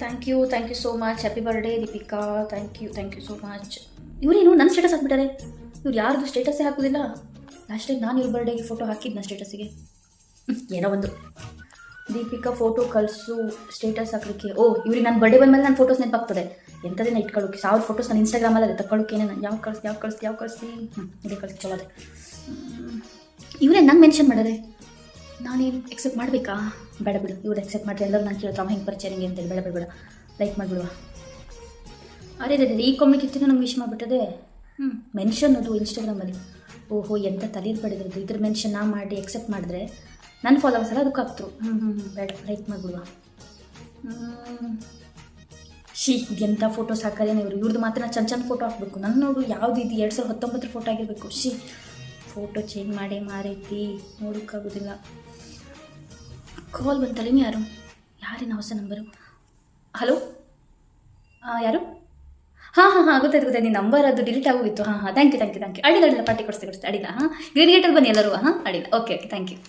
Thank you so much. Happy birthday Deepika. Thank you so much. ಇವರೇನು ನನ್ನ status ಹಾಕ್ಬಿಟ್ಟಾರೆ. ಇವ್ರು ಯಾರ್ದು ಸ್ಟೇಟಸ್ಸೇ ಹಾಕೋದಿಲ್ಲ. ಲಾಸ್ಟ್ ಟೈಮ್ ನಾನು ಇವ್ರ ಬರ್ಡೇಗೆ ಫೋಟೋ ಹಾಕಿದ್ನ ಸ್ಟೇಟಸ್ಸಿಗೆ. ಏನೋ ಒಂದು ದೀಪಿಕಾ ಫೋಟೋ ಕಳಿಸು ಸ್ಟೇಟಸ್ ಹಾಕಲಿಕ್ಕೆ. ಇವ್ರಿಗೆ ನನ್ನ ಬರ್ಡೇ ಬಂದಮೇಲೆ ನನ್ನ ಫೋಟೋಸ್ ನೆನಪಾಗ್ತದೆ. ಎಂಥದೇನ ಇಟ್ಕೊಳ್ಳೋಕೆ 1000 ಫೋಟೋಸ್ ನಾನು ಇನ್ಸ್ಟಾಗ್ರಾಮಲ್ಲಿ ಅದೇ ತಗೊಳ್ಳೋಕೆ ಏನೇನು ಯಾವ ಕಳಿಸಿ ಇದೇ ಕಳಿಸಿ ಚಲೋ ಅದೇ. ಇವರೇ ನಂಗೆ ಮೆನ್ಷನ್ ಮಾಡಿದ್ರೆ ನಾನೇನು ಎಕ್ಸೆಪ್ಟ್ ಮಾಡಬೇಕಾ? ಬೇಡ ಬಿಡು, ಇವ್ರು ಎಕ್ಸೆಪ್ಟ್ ಮಾಡಿದ್ರೆ ಎಲ್ಲರೂ ನಾನು ಕೇಳ್ತಾವ ಹೆಂಗೆ ಪರಿಚಯ ನಿಂಗೆ ಅಂತೇಳಿ. ಬೇಡ ಲೈಕ್ ಮಾಡಿಬಿಡುವ. ಅದೇ ಈ ಕಾಮಿಕಿತ್ತಿನ ನಂಗೆ ವಿಶ್ ಮಾಡಿಬಿಟ್ಟದೆ. ಮೆನ್ಷನ್ ಅದು ಇನ್ಸ್ಟಾಗ್ರಾಮಲ್ಲಿ. ಓಹೋ ಎಂಥ ತಲೆಯಲ್ಲಿ ಪಡೆದಿರೋದು. ಇದ್ರ ಮೆನ್ಷನ್ ನಾ ಮಾಡಿ ಎಕ್ಸೆಪ್ಟ್ ಮಾಡಿದ್ರೆ ನನ್ನ ಫಾಲೋವರ್ಸ್ ಎಲ್ಲ ಅದಕ್ಕೆ ಆಗ್ತರು. ಬೇಡ ಲೈಕ್ ಮಾಡಿಬಿಡುವ. ಎಂಥ ಫೋಟೋಸ್ ಹಾಕಲೇನೆ ಇವ್ರದ್ದು ಮಾತ್ರ ಚಂದ ಫೋಟೋ ಹಾಕಬೇಕು. ನನ್ನ ನೋಡು ಯಾವುದು ಇದು 2019 ಫೋಟೋ ಆಗಿರಬೇಕು. ಫೋಟೋ ಚೇಂಜ್ ಮಾಡಿ ಮಾರೈತಿ ನೋಡೋಕ್ಕಾಗೋದಿಲ್ಲ. ಕಾಲ್ ಬಂತಲ್ಲ, ಯಾರೇನು ಹೊಸ ನಂಬರು? ಹಲೋ, ಯಾರು? ಹಾಂ ಗೊತ್ತಾಯ್ತು. ನಿಮ್ಮ ನಂಬರ್ ಅದು ಡಿಲೀಟ್ ಆಗೋಗಿತ್ತು. Thank you. ಅಡಿಲ್ಲ ಪಾರ್ಟಿ ಕೊಡಿಸ್ತೆ ಅಡಿಲ್ಲ. ಗ್ರೀನ್ ಗೇಟಲ್ಲಿ ಬನ್ನಿ ಎಲ್ಲರೂ. ಅಡಿಲ್ಲ. Okay thank you.